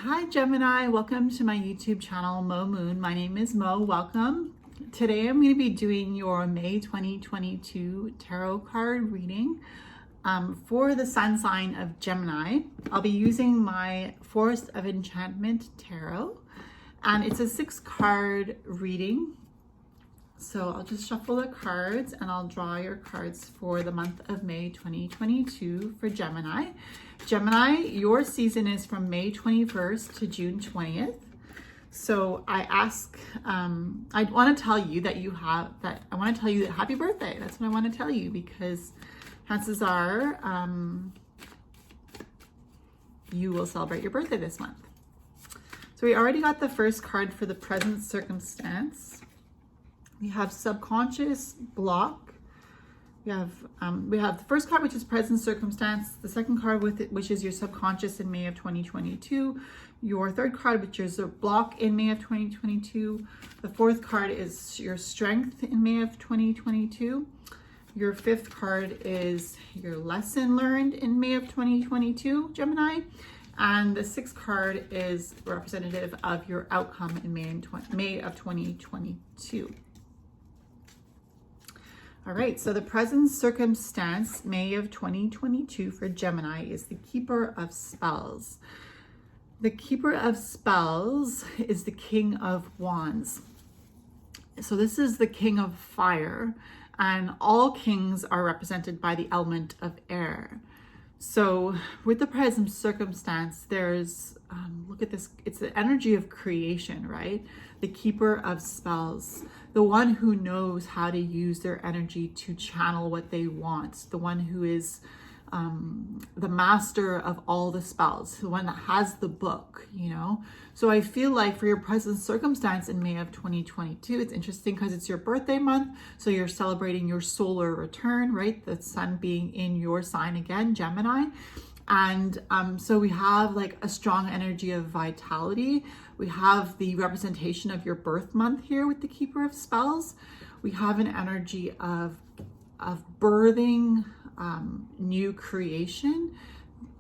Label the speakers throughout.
Speaker 1: Hi Gemini, welcome to my YouTube channel Mo Moon. My name is Mo, welcome. Today I'm going to be doing your May 2022 tarot card reading for the sun sign of Gemini. I'll be using my Forest of Enchantment tarot, and it's a 6-card reading. So I'll just shuffle the cards and I'll draw your cards for the month of May 2022 for Gemini. Gemini, your season is from May 21st to June 20th. So I want to tell you that happy birthday. That's what I want to tell you, because chances are you will celebrate your birthday this month. So we already got the first card for the present circumstance. We have subconscious block. We have the first card, which is present circumstance. The second card which is your subconscious in May of 2022. Your third card, which is a block in May of 2022. The fourth card is your strength in May of 2022. Your fifth card is your lesson learned in May of 2022, Gemini. And the sixth card is representative of your outcome in May of 2022. All right, so the present circumstance, May of 2022 for Gemini, is the Keeper of Spells. The Keeper of Spells is the King of Wands. So this is the King of Fire, and all kings are represented by the element of air. So with the present circumstance, there's, look at this, it's the energy of creation, right? The Keeper of Spells, the one who knows how to use their energy to channel what they want, the one who is the master of all the spells, the one that has the book, you know? So I feel like for your present circumstance in May of 2022, it's interesting because it's your birthday month. So you're celebrating your solar return, right? The sun being in your sign again, Gemini. And so we have like a strong energy of vitality. We have the representation of your birth month here with the Keeper of Spells. We have an energy of birthing new creation.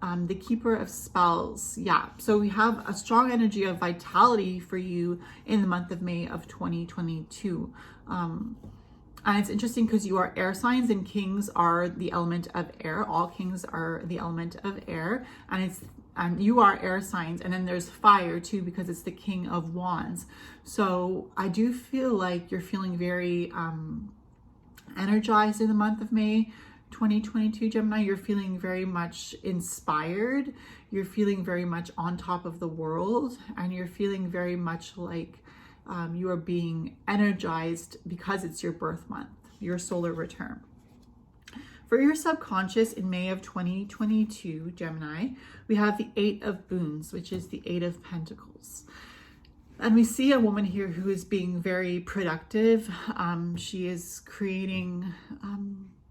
Speaker 1: The Keeper of Spells, yeah. So we have a strong energy of vitality for you in the month of May of 2022. And it's interesting because you are air signs, and kings are the element of air. All kings are the element of air, and you are air signs. And then there's fire too, because it's the King of Wands. So I do feel like you're feeling very energized in the month of May 2022, Gemini. You're feeling very much inspired. You're feeling very much on top of the world, and you're feeling very much like you are being energized because it's your birth month, your solar return. For your subconscious in May of 2022, Gemini, we have the 8 of Boons, which is the 8 of Pentacles. And we see a woman here who is being very productive. She is creating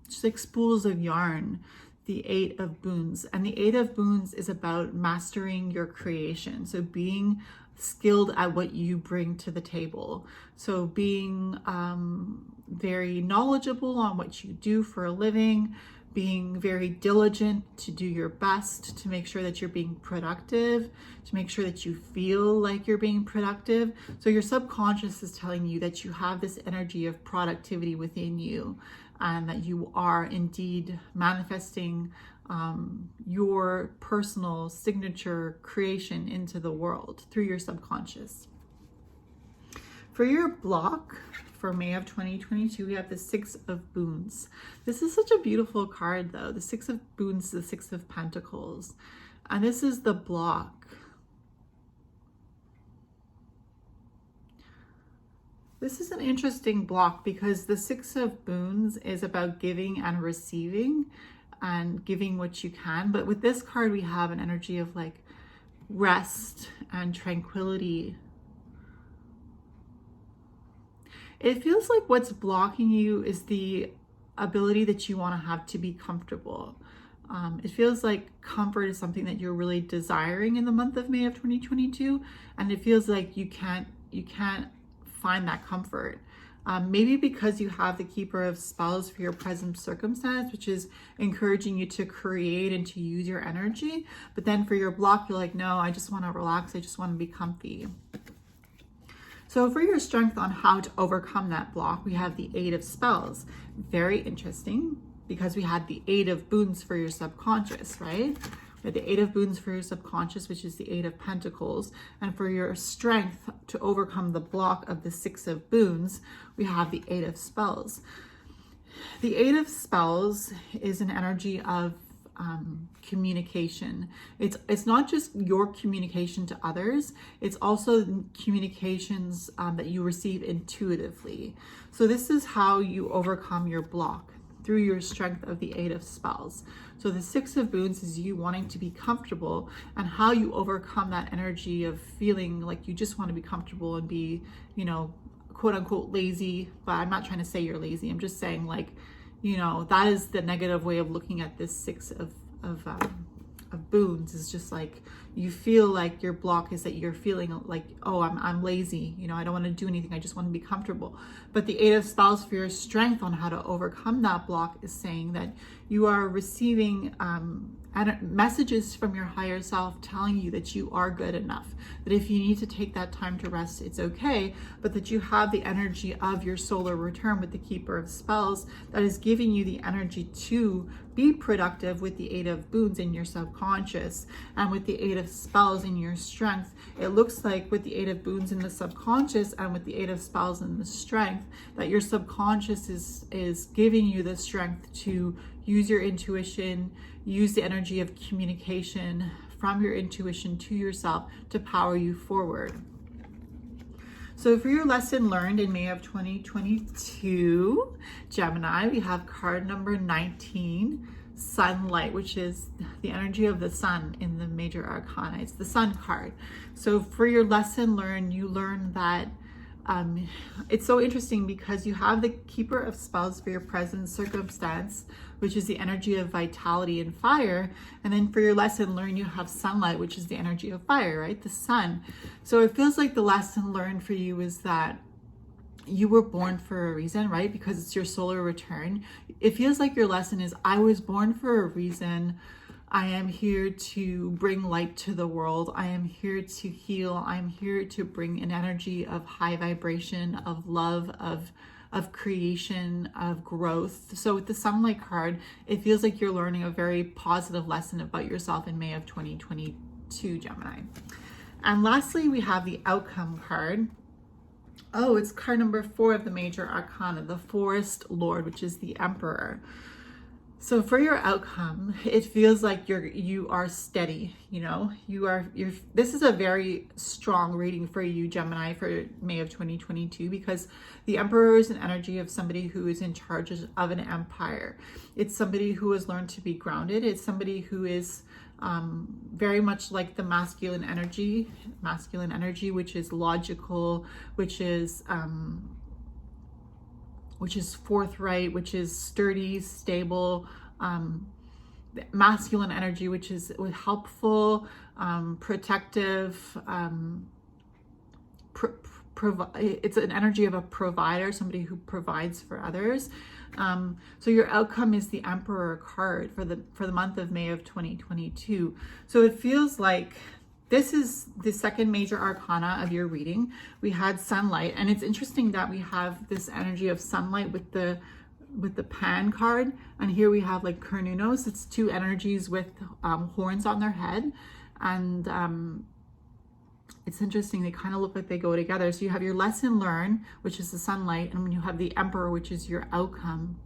Speaker 1: just like spools of yarn, the 8 of Boons. And the 8 of Boons is about mastering your creation. So being skilled at what you bring to the table. So being very knowledgeable on what you do for a living, being very diligent to do your best to make sure that you're being productive, to make sure that you feel like you're being productive. So your subconscious is telling you that you have this energy of productivity within you, and that you are indeed manifesting your personal signature creation into the world through your subconscious. For your block for May of 2022, we have the 6 of Boons. This is such a beautiful card though. The 6 of Boons, the 6 of Pentacles. And this is the block. This is an interesting block because the 6 of Boons is about giving and receiving and giving what you can. But with this card, we have an energy of like rest and tranquility. It feels like what's blocking you is the ability that you want to have to be comfortable. It feels like comfort is something that you're really desiring in the month of May of 2022. And it feels like you can't find that comfort. Maybe because you have the Keeper of Spells for your present circumstance, which is encouraging you to create and to use your energy. But then for your block, you're like, no, I just want to relax. I just want to be comfy. So for your strength on how to overcome that block, we have the Eight of Spells. Very interesting, because we had the Eight of Boons for your subconscious, right? We had the Eight of Boons for your subconscious, which is the Eight of Pentacles. And for your strength to overcome the block of the Six of Boons, we have the Eight of Spells. The Eight of Spells is an energy of communication. It's not just your communication to others, it's also communications that you receive intuitively. So this is how you overcome your block, through your strength of the Eight of Spells. So the Six of Boons is you wanting to be comfortable, and how you overcome that energy of feeling like you just want to be comfortable and be, you know, quote unquote lazy. But I'm not trying to say you're lazy. I'm just saying, like, you know, that is the negative way of looking at this Six of Boons, is just like you feel like your block is that you're feeling like, oh, I'm lazy, you know, I don't want to do anything, I just want to be comfortable. But the Eight of Spells for your strength on how to overcome that block is saying that you are receiving messages from your higher self telling you that you are good enough, that if you need to take that time to rest, it's okay, but that you have the energy of your solar return with the Keeper of Spells that is giving you the energy to be productive with the Eight of Boons in your subconscious, and with the Eight of Spells in your strength. It looks like with the Eight of Boons in the subconscious and with the Eight of Spells in the strength, that your subconscious is giving you the strength to use your intuition, use the energy of communication from your intuition to yourself to power you forward. So for your lesson learned in May of 2022, Gemini, we have card number 19, Sunlight, which is the energy of the sun in the major arcana. It's the sun card. So for your lesson learned, you learn that it's so interesting because you have the Keeper of Spells for your present circumstance, which is the energy of vitality and fire. And then for your lesson learned, you have sunlight, which is the energy of fire, right? The sun. So it feels like the lesson learned for you is that you were born for a reason, right? Because it's your solar return. It feels like your lesson is, I was born for a reason. I am here to bring light to the world. I am here to heal. I'm here to bring an energy of high vibration, of love, of creation, of growth. So with the sunlight card, it feels like you're learning a very positive lesson about yourself in May of 2022, Gemini. And lastly, we have the outcome card. Oh, it's card number 4 of the major arcana, the Forest Lord, which is the Emperor. So for your outcome, it feels like you are steady, you know, this is a very strong reading for you, Gemini, for May of 2022, because the Emperor is an energy of somebody who is in charge of an empire. It's somebody who has learned to be grounded. It's somebody who is very much like the masculine energy, which is logical, which is forthright, which is sturdy, stable, masculine energy, which is helpful, protective, it's an energy of a provider, somebody who provides for others. So your outcome is the Emperor card for the month of May of 2022. So it feels like this is the second major arcana of your reading. We had sunlight, and it's interesting that we have this energy of sunlight with the Pan card, and here we have like Cernunnos. It's two energies with horns on their head, and it's interesting, they kind of look like they go together. So you have your lesson learned, which is the sunlight, and when you have the Emperor, which is your outcome.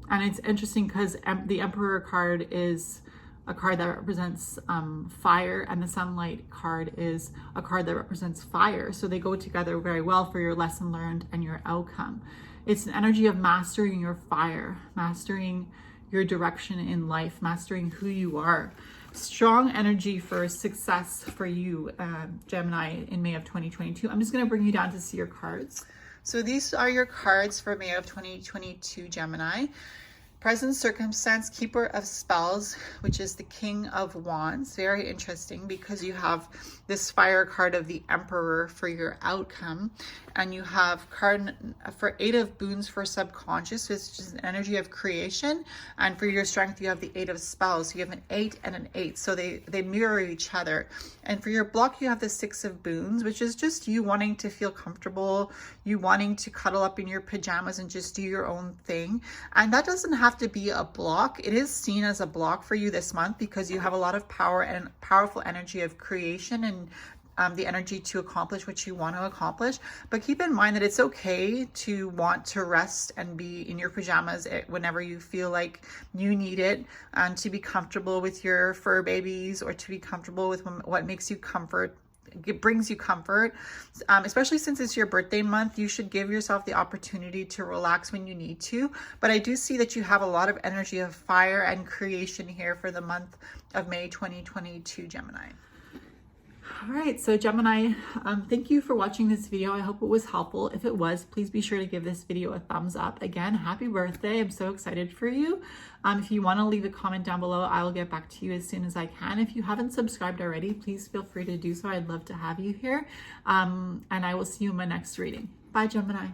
Speaker 1: And it's interesting because the Emperor card is a card that represents fire, and the sunlight card is a card that represents fire. So they go together very well for your lesson learned and your outcome. It's an energy of mastering your fire, mastering your direction in life, mastering who you are. Strong energy for success for you, Gemini, in May of 2022. I'm just going to bring you down to see your cards. So these are your cards for May of 2022, Gemini. Present circumstance, keeper of spells, which is the king of wands. Very interesting because you have this fire card of the emperor for your outcome, and you have card for 8 of boons for subconscious, which is an energy of creation, and for your strength you have the 8 of spells. So you have an 8 and an 8, so they mirror each other. And for your block you have the 6 of boons, which is just you wanting to feel comfortable, you wanting to cuddle up in your pajamas and just do your own thing. And that doesn't have to be a block. It is seen as a block for you this month because you have a lot of power and powerful energy of creation and the energy to accomplish what you want to accomplish. But keep in mind that it's okay to want to rest and be in your pajamas whenever you feel like you need it, and to be comfortable with your fur babies, or to be comfortable with what makes you comfort. It brings you comfort, especially since it's your birthday month. You should give yourself the opportunity to relax when you need to. But I do see that you have a lot of energy of fire and creation here for the month of May 2022, Gemini. All right, so Gemini, thank you for watching this video. I hope it was helpful. If it was, please be sure to give this video a thumbs up. Again, happy birthday. I'm so excited for you. If you want to leave a comment down below, I will get back to you as soon as I can. If you haven't subscribed already, please feel free to do so. I'd love to have you here. And I will see you in my next reading. Bye, Gemini.